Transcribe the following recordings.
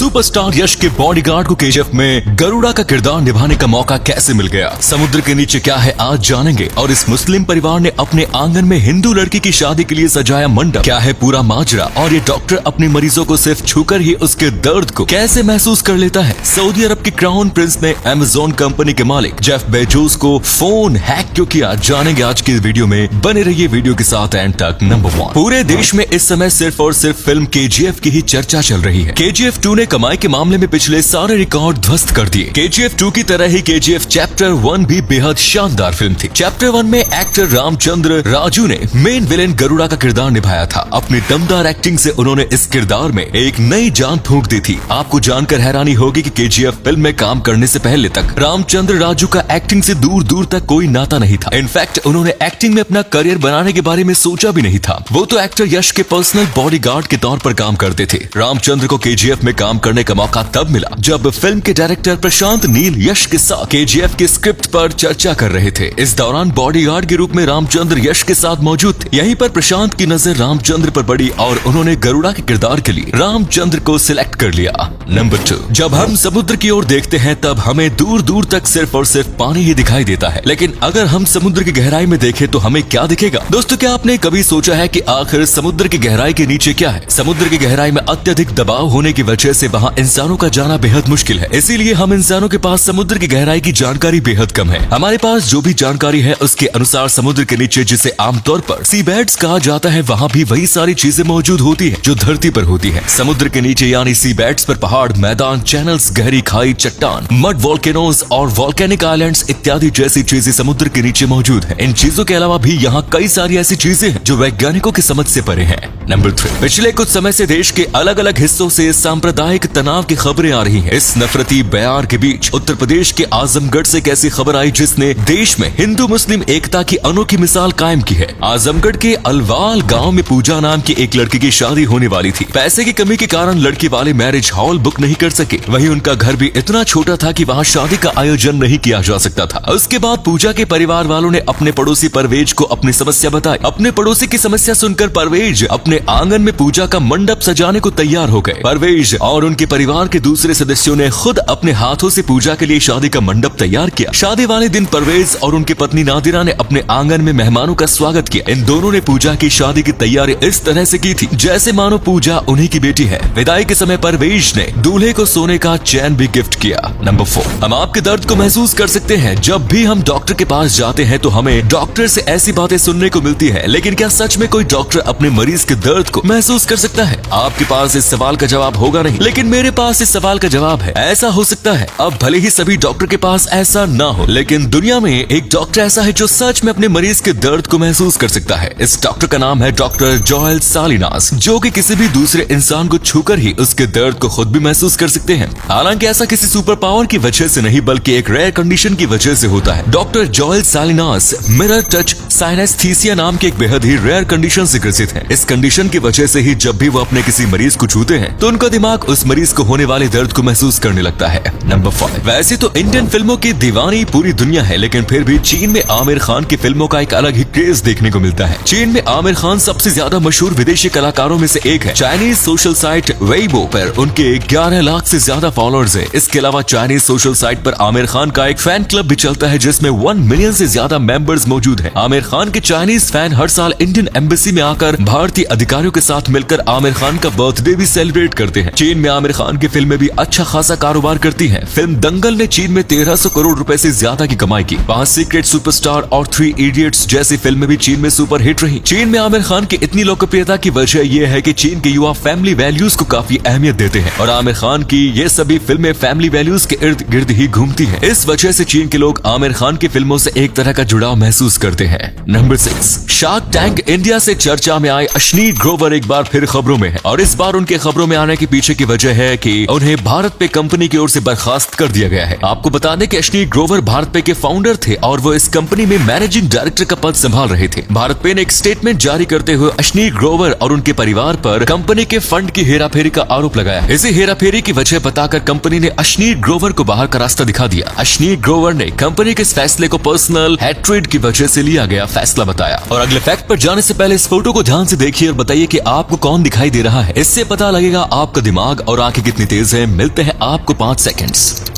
Superstar यश के bodyguard को KGF में गरुड़ा का किरदार निभाने का मौका कैसे मिल गया, समुद्र के नीचे क्या है आज जानेंगे। और इस मुस्लिम परिवार ने अपने आंगन में हिंदू लड़की की शादी के लिए सजाया मंडप, क्या है पूरा माजरा। और ये डॉक्टर अपने मरीजों को सिर्फ छूकर ही उसके दर्द को कैसे महसूस कर लेता है। सऊदी अरब के क्राउन प्रिंस ने अमेज़न कंपनी के मालिक जेफ बेजोस को फोन हैक क्यों किया, जानेंगे आज की वीडियो में। बने रहिए वीडियो के साथ एंड तक। नंबर 1, पूरे देश में इस समय सिर्फ और सिर्फ फिल्म केजीएफ की ही चर्चा चल रही है। केजीएफ 2 ने कमाई के मामले में पिछले सारे रिकॉर्ड ध्वस्त कर दिए। केजीएफ 2 की तरह ही केजीएफ चैप्टर 1 भी बेहद शानदार फिल्म थी। चैप्टर 1 में एक्टर रामचंद्र राजू ने मेन विलेन गरुड़ा का किरदार निभाया था। अपनी दमदार एक्टिंग से उन्होंने इस किरदार में एक नई जान फूंक दी थी। आपको जानकर हैरानी होगी कि केजीएफ फिल्म में काम करने से पहले तक रामचंद्र राजू का एक्टिंग से दूर दूर तक कोई नाता नहीं था। इनफैक्ट उन्होंने एक्टिंग में अपना करियर बनाने के बारे में सोचा भी नहीं था। वो तो एक्टर यश के पर्सनल बॉडीगार्ड के तौर पर काम करते थे। रामचंद्र को केजीएफ में काम करने का मौका तब मिला जब फिल्म के डायरेक्टर प्रशांत नील यश के साथ केजीएफ के स्क्रिप्ट पर चर्चा कर रहे थे। इस दौरान बॉडीगार्ड के रूप में रामचंद्र यश के साथ मौजूद थे। यहीं पर प्रशांत की नजर रामचंद्र पर पड़ी और उन्होंने गरुड़ा के किरदार के लिए रामचंद्र को सिलेक्ट कर लिया। नंबर 2, जब हम समुद्र की ओर देखते हैं तब हमें दूर दूर तक सिर्फ और सिर्फ पानी ही दिखाई देता है, लेकिन अगर हम समुद्र की गहराई में देखें तो हमें क्या दिखेगा। दोस्तों, क्या आपने कभी सोचा है कि आखिर समुद्र की गहराई के नीचे क्या है। समुद्र की गहराई में अत्यधिक दबाव होने की वजह से वहाँ इंसानों का जाना बेहद मुश्किल है। इसीलिए हम इंसानों के पास समुद्र की गहराई की जानकारी बेहद कम है। हमारे पास जो भी जानकारी है उसके अनुसार समुद्र के नीचे, जिसे आमतौर पर सी बेड्स कहा जाता है, वहाँ भी वही सारी चीजें मौजूद होती है जो धरती पर होती है। समुद्र के नीचे यानी सी बेड्स पर पहाड़, मैदान, चैनल्स, गहरी खाई, चट्टान, मड वोल्केनोज और वोल्केनिक आइलैंड्स इत्यादि जैसी चीजें समुद्र के नीचे मौजूद है। इन चीजों के अलावा भी यहाँ कई सारी ऐसी चीजें हैं जो वैज्ञानिकों की समझ से परे हैं। नंबर 3, पिछले कुछ समय से देश के अलग अलग हिस्सों से सांप्रदायिक तनाव की खबरें आ रही हैं। इस नफरती बयार के बीच उत्तर प्रदेश के आजमगढ़ से एक ऐसी खबर आई जिसने देश में हिंदू मुस्लिम एकता की अनोखी मिसाल कायम की है। आजमगढ़ के अलवाल गांव में पूजा नाम की एक लड़की की शादी होने वाली थी। पैसे की कमी के कारण लड़की वाले मैरिज हॉल बुक नहीं कर सके। वहीं उनका घर भी इतना छोटा था कि वहां शादी का आयोजन नहीं किया जा सकता था। उसके बाद पूजा के परिवार वालों ने अपने पड़ोसी परवेज को अपनी समस्या बताई। अपने पड़ोसी की समस्या सुनकर परवेज अपने आंगन में पूजा का मंडप सजाने को तैयार हो गए। परवेज और उनके परिवार के दूसरे सदस्यों ने खुद अपने हाथों से पूजा के लिए शादी का मंडप तैयार किया। शादी वाले दिन परवेज और उनकी पत्नी नादिरा ने अपने आंगन में मेहमानों का स्वागत किया। इन दोनों ने पूजा की शादी की तैयारी इस तरह से की थी जैसे मानो पूजा उन्हीं की बेटी है। विदाई के समय परवेज ने दूल्हे को सोने का चैन भी गिफ्ट किया। नंबर 4, हम आपके दर्द को महसूस कर सकते हैं। जब भी हम डॉक्टर के पास जाते हैं तो हमें डॉक्टर से ऐसी बातें सुनने को मिलती है, लेकिन क्या सच में कोई डॉक्टर अपने मरीज के दर्द को महसूस कर सकता है? आपके पास इस सवाल का जवाब होगा नहीं, लेकिन मेरे पास इस सवाल का जवाब है। ऐसा हो सकता है। अब भले ही सभी डॉक्टर के पास ऐसा ना हो, लेकिन दुनिया में एक डॉक्टर ऐसा है जो सच में अपने मरीज के दर्द को महसूस कर सकता है। इस डॉक्टर का नाम है डॉक्टर जोएल सालिनास, जो कि किसी भी दूसरे इंसान को छूकर ही उसके दर्द को खुद भी महसूस कर सकते हैं। हालांकि ऐसा किसी सुपर पावर की वजह से नहीं, बल्कि एक रेयर कंडीशन की वजह से होता है। Doctor Joel Salinas mirror touch synaesthesia नाम की एक बेहद ही रेयर कंडीशन से ग्रसित है। इस कंडीशन की वजह से ही जब भी वो अपने किसी मरीज को छूते हैं तो उनका दिमाग उस मरीज को होने वाले दर्द को महसूस करने लगता है। नंबर 5, वैसे तो इंडियन फिल्मों की दीवानी पूरी दुनिया है, लेकिन फिर भी चीन में आमिर खान की फिल्मों का एक अलग ही क्रेज देखने को मिलता है। चीन में आमिर खान सबसे ज्यादा मशहूर विदेशी कलाकारों में से एक है। चाइनीज सोशल साइट वेइबो पर उनके 11 लाख से ज्यादा फॉलोअर्स है। इसके अलावा चाइनीज सोशल साइट पर आमिर खान का एक फैन क्लब भी चलता है जिसमें 1 मिलियन से ज्यादा मेंबर्स मौजूद हैं। आमिर खान के चाइनीज फैन हर साल इंडियन एम्बेसी में आकर भारतीय अधिकारियों के साथ मिलकर आमिर खान का बर्थडे भी सेलिब्रेट करते हैं। चीन में आमिर खान की फिल्में भी अच्छा खासा कारोबार करती हैं। फिल्म दंगल ने चीन में 1300 करोड़ रुपए से ज्यादा की कमाई की। वहाँ सीक्रेट सुपरस्टार और 3 इडियट्स जैसी फिल्में भी चीन में सुपर हिट रही। चीन में आमिर खान की इतनी लोकप्रियता की वजह यह है कि चीन के युवा फैमिली वैल्यूज को काफी अहमियत देते हैं और आमिर खान की ये सभी फिल्में फैमिली वैल्यूज के इर्द गिर्द ही घूमती हैं। इस वजह से चीन के लोग आमिर खान की फिल्मों से एक तरह का जुड़ाव महसूस करते हैं। नंबर 6, शार्क टैंक इंडिया से चर्चा में आए अश्नीर ग्रोवर एक बार फिर खबरों में है और इस बार उनके खबरों में आने के पीछे की वजह है कि उन्हें भारत पे कंपनी की ओर से बर्खास्त कर दिया गया है। आपको बता दें कि अश्नीर ग्रोवर भारत पे के फाउंडर थे और वो इस कंपनी में मैनेजिंग डायरेक्टर का पद संभाल रहे थे। भारत पे ने एक स्टेटमेंट जारी करते हुए अश्नीर ग्रोवर और उनके परिवार पर कंपनी के फंड की हेराफेरी का आरोप लगाया। इसी हेराफेरी की वजह बताकर कंपनी ने अश्नीर ग्रोवर को बाहर का रास्ता दिखा दिया। अश्नीर ग्रोवर ने कंपनी के इस फैसले को पर्सनल हैट्रेड की वजह से लिया गया फैसला बताया। और अगले फैक्ट पर जाने से पहले इस फोटो को ध्यान से देखिए और बताइए कि आपको कौन दिखाई दे रहा है। इससे पता लगेगा आपका दिमाग और आंखें कितनी तेज हैं, मिलते हैं आपको 5 सेकंड्स।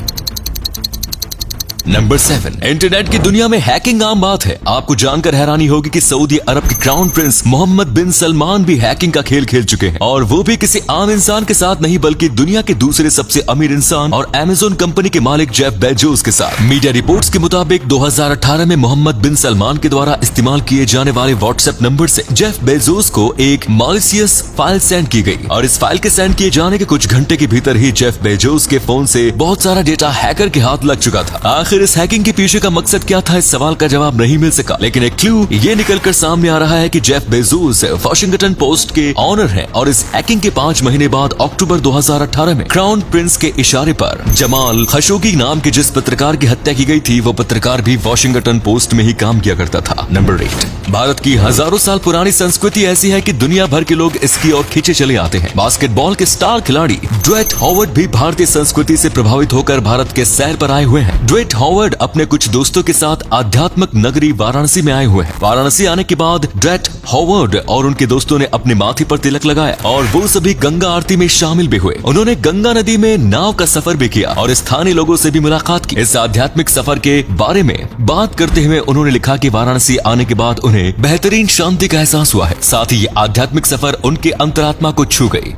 नंबर 7, इंटरनेट की दुनिया में हैकिंग आम बात है। आपको जानकर हैरानी होगी कि सऊदी अरब के क्राउन प्रिंस मोहम्मद बिन सलमान भी हैकिंग का खेल खेल चुके हैं, और वो भी किसी आम इंसान के साथ नहीं बल्कि दुनिया के दूसरे सबसे अमीर इंसान और अमेज़न कंपनी के मालिक जेफ बेजोस के साथ। मीडिया रिपोर्ट्स के मुताबिक 2018 में मोहम्मद बिन सलमान के द्वारा इस्तेमाल किए जाने वाले व्हाट्सएप नंबर से जेफ बेजोस को एक मॉलिशियस फाइल सेंड की गई, और इस फाइल के सेंड किए जाने के कुछ घंटे के भीतर ही जेफ बेजोस के फोन से बहुत सारा डेटा हैकर के हाथ लग चुका था। आखिर इस हैकिंग के पीछे का मकसद क्या था, इस सवाल का जवाब नहीं मिल सका, लेकिन एक क्लू ये निकलकर सामने आ रहा है कि जेफ बेजोस वॉशिंगटन पोस्ट के ऑनर हैं, और इस हैकिंग के 5 महीने बाद अक्टूबर 2018 में क्राउन प्रिंस के इशारे पर जमाल खशोगी नाम के जिस पत्रकार की हत्या की गई थी, वो पत्रकार भी वॉशिंगटन पोस्ट में ही काम किया करता था। नंबर 8, भारत की हजारों साल पुरानी संस्कृति ऐसी है कि दुनिया भर के लोग इसकी ओर खींचे चले आते हैं। बास्केटबॉल के स्टार खिलाड़ी ड्वेट हॉवर्ड भी भारतीय संस्कृति से प्रभावित होकर भारत के सैर पर आए हुए हैं। ड्वेट हॉवर्ड अपने कुछ दोस्तों के साथ आध्यात्मिक नगरी वाराणसी में आए हुए हैं। वाराणसी आने के बाद ड्वेट हॉवर्ड और उनके दोस्तों ने अपने माथे पर तिलक लगाया, और वो सभी गंगा आरती में शामिल भी हुए। उन्होंने गंगा नदी में नाव का सफर भी किया और स्थानीय लोगों से भी मुलाकात की। इस आध्यात्मिक सफर के बारे में बात करते हुए उन्होंने लिखा कि वाराणसी आने के बाद उन्हें बेहतरीन शांति का एहसास हुआ है, साथ ही ये आध्यात्मिक सफर उनके अंतरात्मा को छू गई।